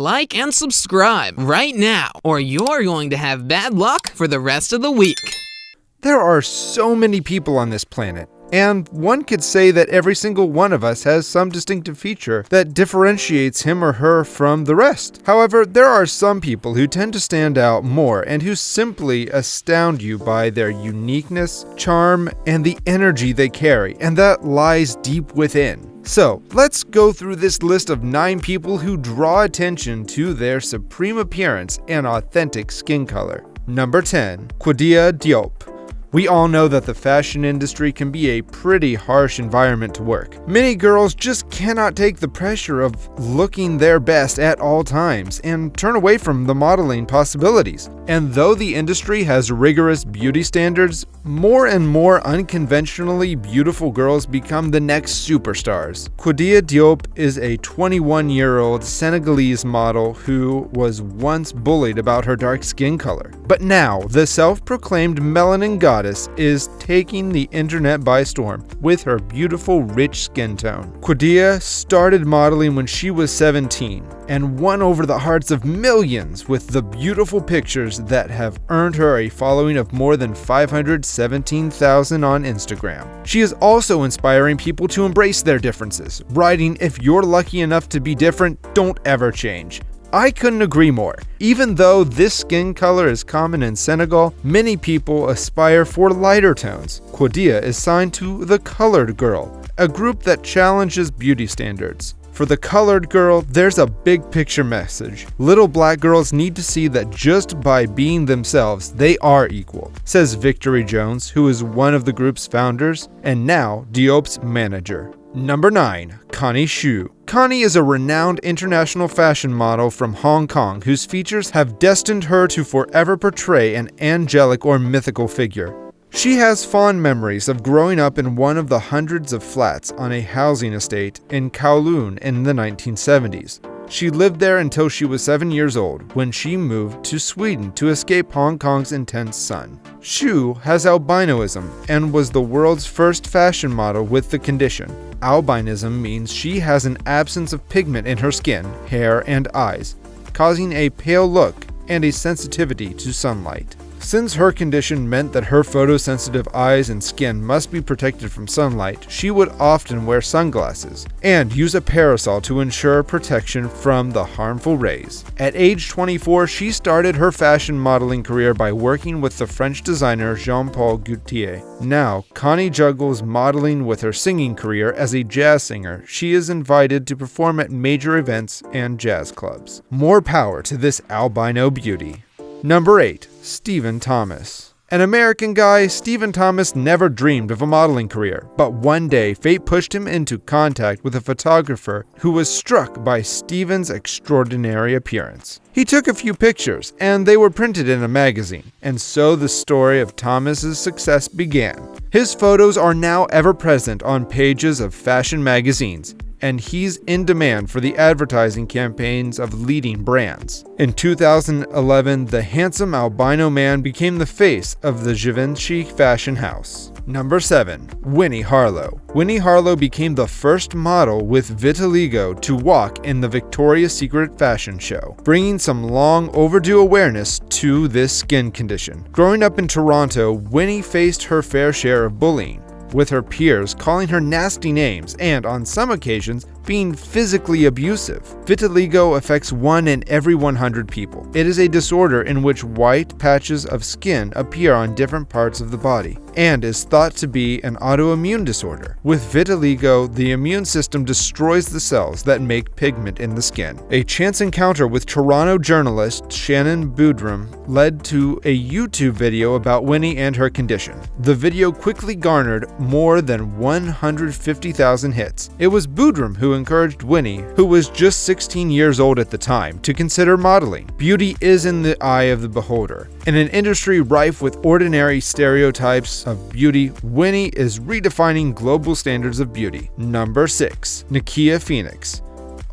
like and subscribe right now, or you're going to have bad luck for the rest of the week. There are so many people on this planet, and one could say that every single one of us has some distinctive feature that differentiates him or her from the rest. However, there are some people who tend to stand out more and who simply astound you by their uniqueness, charm, and the energy they carry, and that lies deep within. So, let's go through this list of 9 people who draw attention to their supreme appearance and authentic skin color. Number 10. Khoudia Diop. We all know that the fashion industry can be a pretty harsh environment to work. Many girls just cannot take the pressure of looking their best at all times and turn away from the modeling possibilities. And though the industry has rigorous beauty standards, more and more unconventionally beautiful girls become the next superstars. Khoudia Diop is a 21-year-old Senegalese model who was once bullied about her dark skin color. But now, the self-proclaimed melanin goddess is taking the internet by storm with her beautiful, rich skin tone. Khoudia started modeling when she was 17 and won over the hearts of millions with the beautiful pictures that have earned her a following of more than 517,000 on Instagram. She is also inspiring people to embrace their differences, writing, "If you're lucky enough to be different, don't ever change." I couldn't agree more. Even though this skin color is common in Senegal, many people aspire for lighter tones. Khoudia is signed to The Colored Girl, a group that challenges beauty standards. For The Colored Girl, there's a big picture message. Little black girls need to see that just by being themselves, they are equal, says Victory Jones, who is one of the group's founders and now Diop's manager. Number 9. Connie Xu. Connie is a renowned international fashion model from Hong Kong whose features have destined her to forever portray an angelic or mythical figure. She has fond memories of growing up in one of the hundreds of flats on a housing estate in Kowloon in the 1970s. She lived there until she was 7 years old, when she moved to Sweden to escape Hong Kong's intense sun. Xu has albinism and was the world's first fashion model with the condition. Albinism means she has an absence of pigment in her skin, hair, and eyes, causing a pale look and a sensitivity to sunlight. Since her condition meant that her photosensitive eyes and skin must be protected from sunlight, she would often wear sunglasses and use a parasol to ensure protection from the harmful rays. At age 24, she started her fashion modeling career by working with the French designer Jean-Paul Gaultier. Now, Connie juggles modeling with her singing career as a jazz singer. She is invited to perform at major events and jazz clubs. More power to this albino beauty. Number 8. Stephen Thomas. An American guy, Stephen Thomas never dreamed of a modeling career, but one day fate pushed him into contact with a photographer who was struck by Stephen's extraordinary appearance. He took a few pictures, and they were printed in a magazine, and so the story of Thomas's success began. His photos are now ever present on pages of fashion magazines, and he's in demand for the advertising campaigns of leading brands. In 2011, the handsome albino man became the face of the Givenchy fashion house. Number 7. Winnie Harlow. Winnie Harlow became the first model with vitiligo to walk in the Victoria's Secret fashion show, bringing some long overdue awareness to this skin condition. Growing up in Toronto, Winnie faced her fair share of bullying, with her peers calling her nasty names and, on some occasions, being physically abusive. Vitiligo affects 1 in every 100 people. It is a disorder in which white patches of skin appear on different parts of the body and is thought to be an autoimmune disorder. With vitiligo, the immune system destroys the cells that make pigment in the skin. A chance encounter with Toronto journalist Shannon Boodram led to a YouTube video about Winnie and her condition. The video quickly garnered more than 150,000 hits. It was Boodram who encouraged Winnie, who was just 16 years old at the time, to consider modeling. Beauty is in the eye of the beholder. In an industry rife with ordinary stereotypes of beauty, Winnie is redefining global standards of beauty. Number 6. Nakia Phoenix.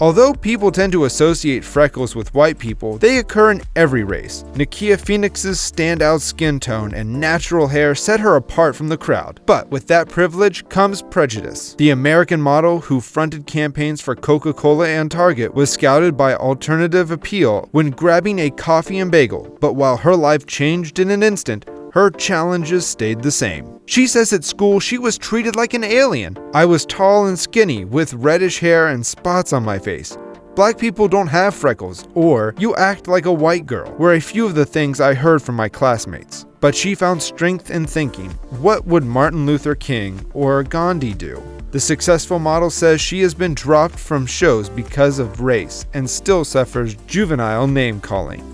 Although people tend to associate freckles with white people, they occur in every race. Nakia Phoenix's standout skin tone and natural hair set her apart from the crowd. But with that privilege comes prejudice. The American model who fronted campaigns for Coca-Cola and Target was scouted by alternative appeal when grabbing a coffee and bagel. But while her life changed in an instant, her challenges stayed the same. She says at school she was treated like an alien. I was tall and skinny with reddish hair and spots on my face. Black people don't have freckles, or you act like a white girl, were a few of the things I heard from my classmates. But she found strength in thinking, what would Martin Luther King or Gandhi do? The successful model says she has been dropped from shows because of race and still suffers juvenile name-calling.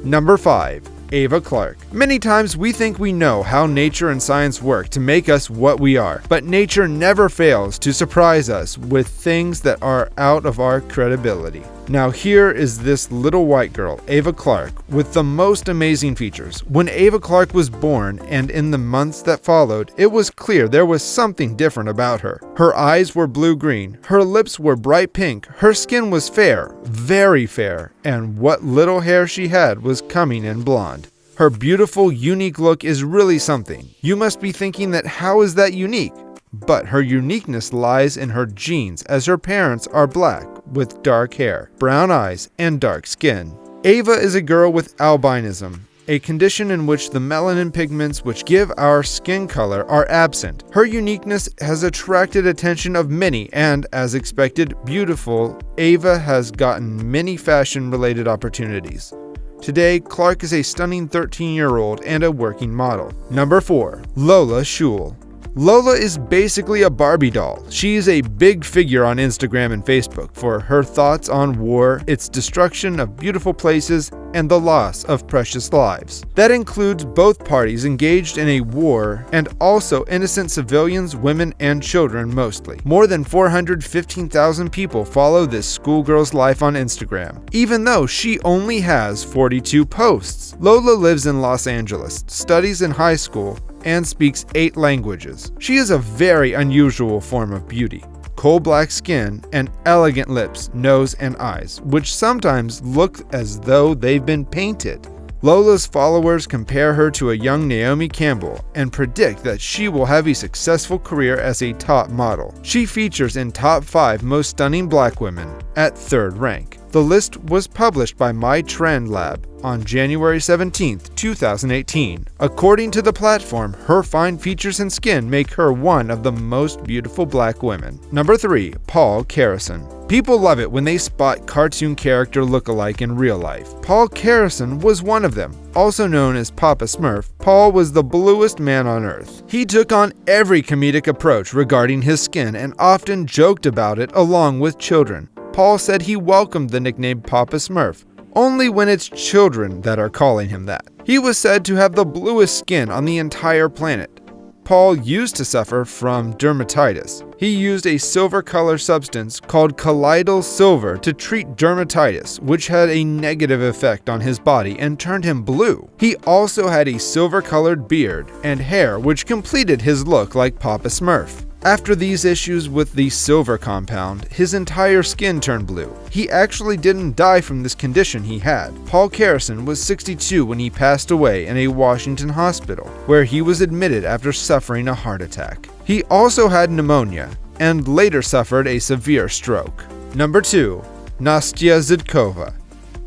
Number 5. Ava Clarke. Many times we think we know how nature and science work to make us what we are, but nature never fails to surprise us with things that are out of our credibility. Now here is this little white girl, Ava Clarke, with the most amazing features. When Ava Clarke was born and in the months that followed, it was clear there was something different about her. Her eyes were blue-green, her lips were bright pink, her skin was fair, very fair, and what little hair she had was coming in blonde. Her beautiful, unique look is really something. You must be thinking that how is that unique? But her uniqueness lies in her genes, as her parents are black with dark hair, brown eyes, and dark skin. Ava is a girl with albinism, a condition in which the melanin pigments which give our skin color are absent. Her uniqueness has attracted attention of many, and as expected, beautiful, Ava has gotten many fashion-related opportunities. Today, Clarke is a stunning 13-year-old and a working model. Number 4. Lola Schul. Lola is basically a Barbie doll. She is a big figure on Instagram and Facebook for her thoughts on war, its destruction of beautiful places, and the loss of precious lives. That includes both parties engaged in a war and also innocent civilians, women, and children mostly. More than 415,000 people follow this schoolgirl's life on Instagram, even though she only has 42 posts. Lola lives in Los Angeles, studies in high school, and speaks 8 languages. She is a very unusual form of beauty. Coal black skin and elegant lips, nose, and eyes, which sometimes look as though they've been painted. Lola's followers compare her to a young Naomi Campbell and predict that she will have a successful career as a top model. She features in top 5 most stunning black women at 3rd rank. The list was published by My Trend Lab on January 17, 2018. According to the platform, her fine features and skin make her one of the most beautiful black women. Number 3. Paul Carrison. People love it when they spot cartoon character look-alike in real life. Paul Carrison was one of them. Also known as Papa Smurf, Paul was the bluest man on earth. He took on every comedic approach regarding his skin and often joked about it along with children. Paul said he welcomed the nickname Papa Smurf, only when it's children that are calling him that. He was said to have the bluest skin on the entire planet. Paul used to suffer from dermatitis. He used a silver color substance called colloidal silver to treat dermatitis, which had a negative effect on his body and turned him blue. He also had a silver colored beard and hair, which completed his look like Papa Smurf. After these issues with the silver compound, his entire skin turned blue. He actually didn't die from this condition he had. Paul Carrison was 62 when he passed away in a Washington hospital, where he was admitted after suffering a heart attack. He also had pneumonia, and later suffered a severe stroke. Number 2. Nastya Zhidkova.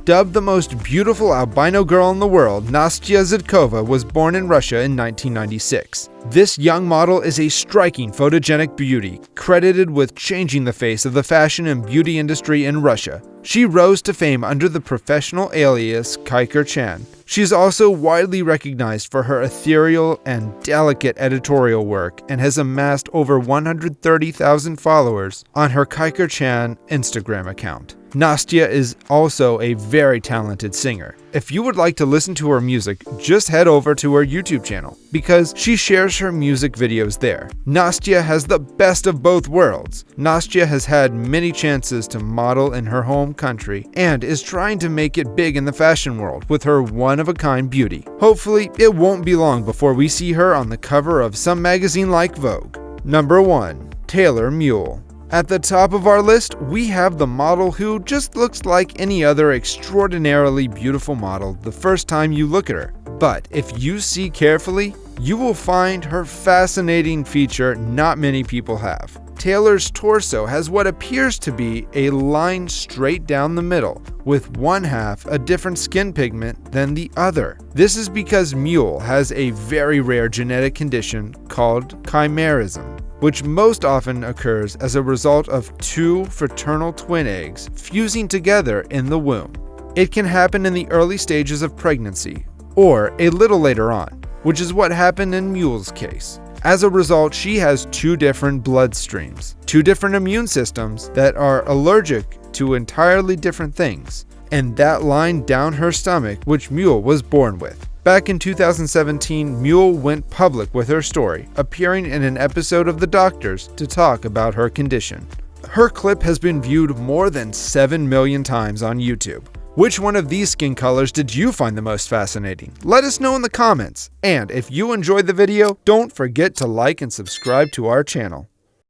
Dubbed the most beautiful albino girl in the world, Nastya Zhidkova was born in Russia in 1996. This young model is a striking photogenic beauty, credited with changing the face of the fashion and beauty industry in Russia. She rose to fame under the professional alias Kiker Chan. She's also widely recognized for her ethereal and delicate editorial work and has amassed over 130,000 followers on her Kiker Chan Instagram account. Nastya is also a very talented singer. If you would like to listen to her music, just head over to her YouTube channel, because she shares her music videos there. Nastya has the best of both worlds. Nastya has had many chances to model in her home country and is trying to make it big in the fashion world with her one-of-a-kind beauty. Hopefully, it won't be long before we see her on the cover of some magazine like Vogue. Number 1. Taylor Mule. At the top of our list, we have the model who just looks like any other extraordinarily beautiful model the first time you look at her. But if you see carefully, you will find her fascinating feature not many people have. Taylor's torso has what appears to be a line straight down the middle, with one half a different skin pigment than the other. This is because Mule has a very rare genetic condition called chimerism, which most often occurs as a result of two fraternal twin eggs fusing together in the womb. It can happen in the early stages of pregnancy, or a little later on, which is what happened in Mule's case. As a result, she has two different blood streams, two different immune systems that are allergic to entirely different things, and that line down her stomach, which Mule was born with. Back in 2017, Mule went public with her story, appearing in an episode of The Doctors to talk about her condition. Her clip has been viewed more than 7 million times on YouTube. Which one of these skin colors did you find the most fascinating? Let us know in the comments. And if you enjoyed the video, don't forget to like and subscribe to our channel.